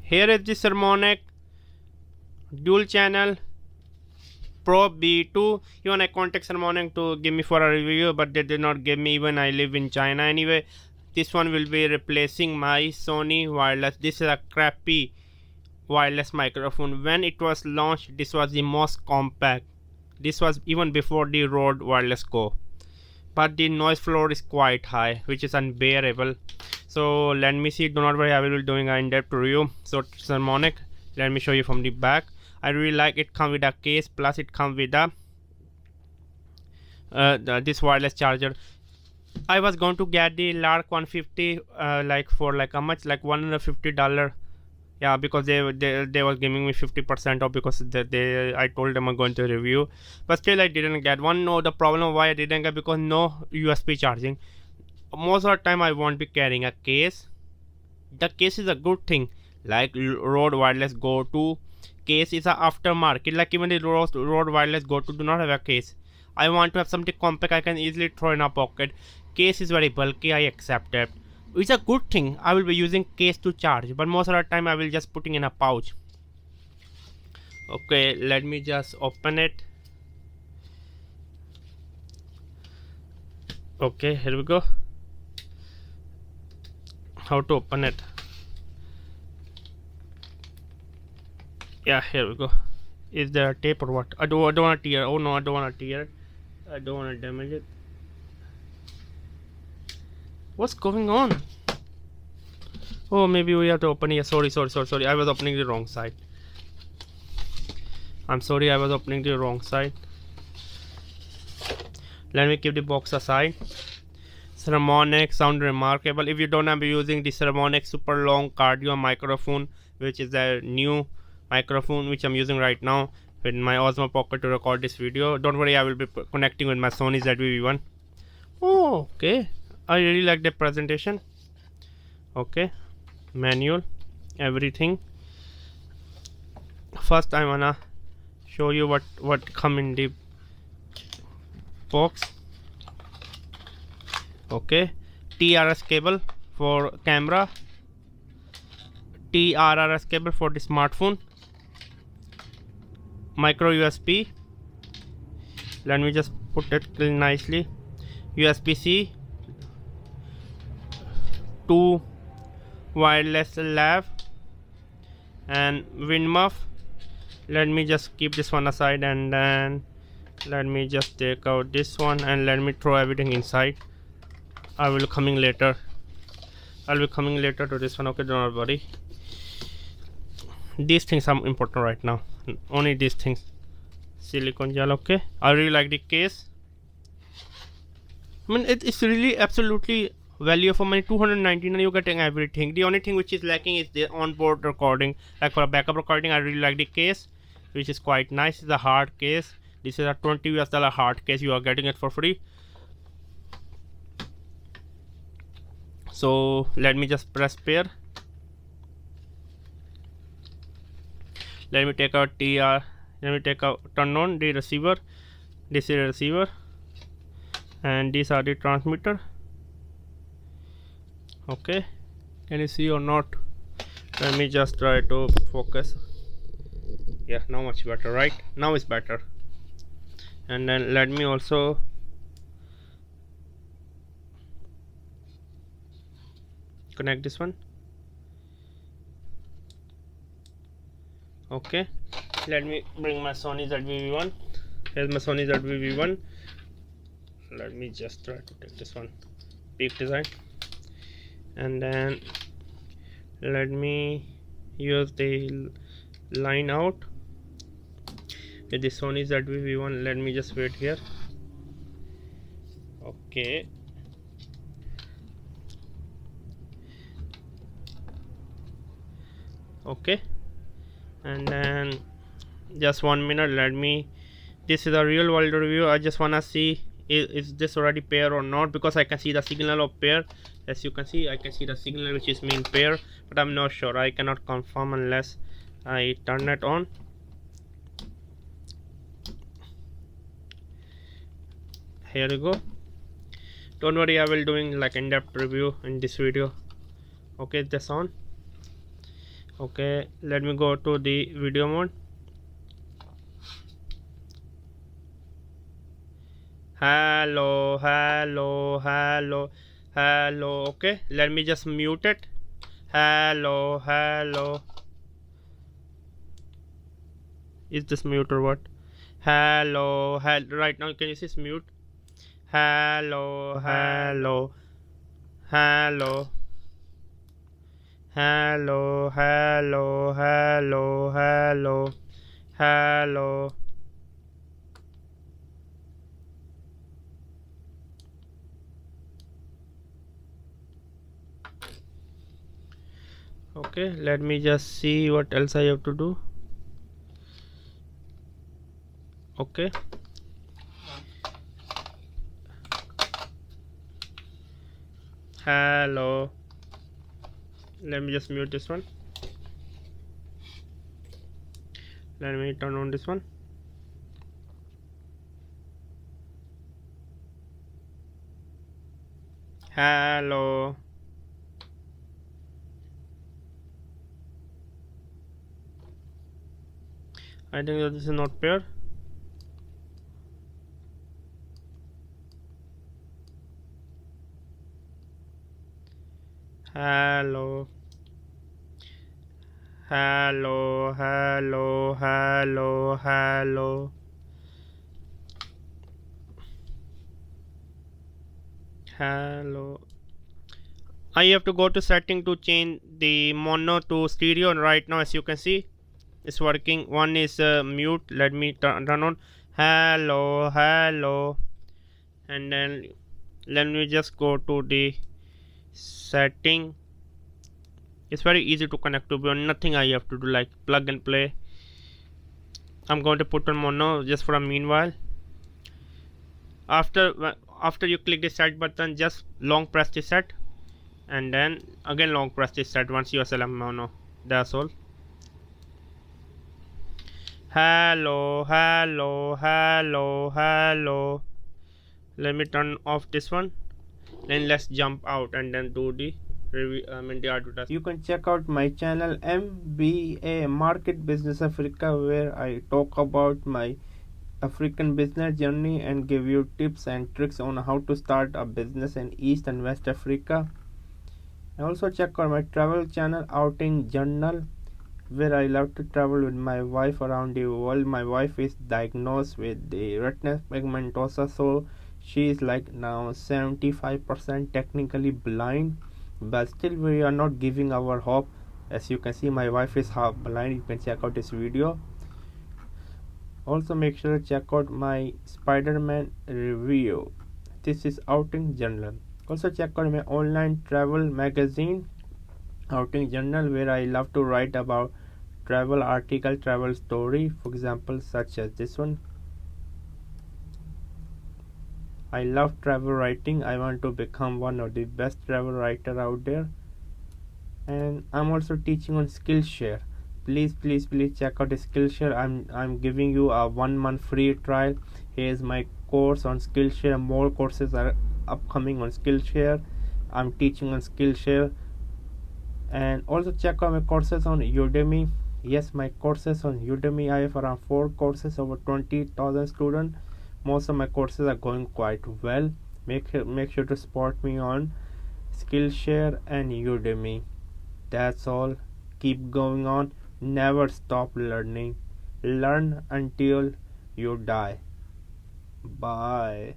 Here is the Saramonic dual channel Pro B2. Even I contact Saramonic to give me for a review, but they did not give me. Even I live in China anyway. This one will be replacing my Sony wireless. This is a crappy wireless microphone. When it was launched, this was the most compact. This was even before the Rode Wireless Go, but the noise floor is quite high, which is unbearable. So let me see. Do not worry, I will be doing an in-depth review. So Saramonic, let me show you from the back. I really like it. Come with a case, plus it comes with a this wireless charger. I was going to get the Lark 150 like for like how much, like $150. Yeah, because they was giving me 50% off, because I told them I'm going to review, but still I didn't get one. No, the problem why I didn't get, because no USB charging. Most of the time I won't be carrying a case. The case is a good thing, like Rode Wireless Go 2 case is a aftermarket. Like even the Rode Wireless Go 2 do not have a case. I want to have something compact I can easily throw in a pocket. Case is very bulky, I accept it. It's a good thing. I will be using case to charge, but most of the time I will just putting in a pouch. Okay, let me just open it. Okay, here we go. How to open it? Yeah, here we go. Is there a tape or what? I don't want to tear. Oh no, I don't want to tear it. I don't want to damage it. What's going on? Oh, maybe we have to open here. Sorry. I was opening the wrong side. I'm sorry, I was opening the wrong side. Let me keep the box aside. Saramonic sound remarkable. If you don't have using the Saramonic super long cardio microphone, which is a new microphone which I'm using right now with my Osmo Pocket to record this video, don't worry, I will be connecting with my Sony ZV-1. Oh, okay. I really like the presentation. Okay, manual, everything. First I wanna show you what come in the box. Okay, TRS cable for camera, TRRS cable for the smartphone, micro USB. Let me just put it nicely. USB-C, 2 wireless lav, and wind muff. Let me just keep this one aside, and then let me just take out this one, and let me throw everything inside. I will coming later. I'll be coming later to this one. Okay, don't worry. These things are important right now. Only these things. Silicone gel. Okay, I really like the case. I mean, it's really absolutely value for money. 299, you're getting everything. The only thing which is lacking is the onboard recording. Like for a backup recording, I really like the case, which is quite nice. It's a hard case. This is a $20 hard case. You are getting it for free. So let me just press pair. Let me take out turn on the receiver. This is a receiver, and these are the transmitter. Okay, can you see or not? Let me just try to focus. Yeah, now much better, right? Now it's better. And then let me also connect this one. Okay, let me bring my Sony ZV-1. Here's my Sony ZV-1. Let me just try to take this one, peak design, and then let me use the line out with the Sony ZV-1. Let me just wait here. Okay, okay, and then just 1 minute. Let me, this is a real world review. I just wanna see is this already pair or not, because I can see the signal of pair. As you can see, I can see the signal which is mean pair, but I'm not sure. I cannot confirm unless I turn it on. Here you go. Don't worry, I will doing like in-depth review in this video. Okay, this on. Okay, let me go to the video mode. Hello, hello, hello, hello. Okay, let me just mute it. Hello, hello. Is this mute or what? Hello, right now can you see it's mute? Hello, hello, hello, hello, hello, hello, hello, hello. Okay, let me just see what else I have to do. Okay, hello. Let me just mute this one. Let me turn on this one. Hello. I think that this is not paired. Hello. Hello, hello, hello, hello. Hello. I have to go to setting to change the mono to stereo, and right now as you can see it's working. One is mute. Let me turn on. Hello, hello, and then let me just go to the setting. It's very easy to connect to, but nothing I have to do like plug and play. I'm going to put on mono just for a meanwhile. After you click the set button, just long press the set, and then again long press the set once you select mono. That's all. Hello, hello, hello, hello. Let me turn off this one. Then let's jump out and then do the review. The advertisement. You can check out my channel MBA Market Business Africa, where I talk about my African business journey and give you tips and tricks on how to start a business in East and West Africa. And also check out my travel channel Outing Journal, where I love to travel with my wife around the world. My wife is diagnosed with the retinal pigmentosa, so she is like now 75% technically blind, but still we are not giving our hope. As you can see, my wife is half blind. You can check out this video. Also make sure to check out my Spider-Man review. This is Outing Journal. Also check out my online travel magazine Outing Journal, where I love to write about travel article, travel story, for example such as this one. I love travel writing. I want to become one of the best travel writer out there. And I'm also teaching on Skillshare. Please check out Skillshare. I'm giving you a 1 month free trial. Here's my course on Skillshare. More courses are upcoming on Skillshare. I'm teaching on Skillshare. And also check out my courses on Udemy. Yes, my courses on Udemy. I have around 4 courses, over 20,000 students. Most of my courses are going quite well. Make sure to support me on Skillshare and Udemy. That's all. Keep going on. Never stop learning. Learn until you die. Bye.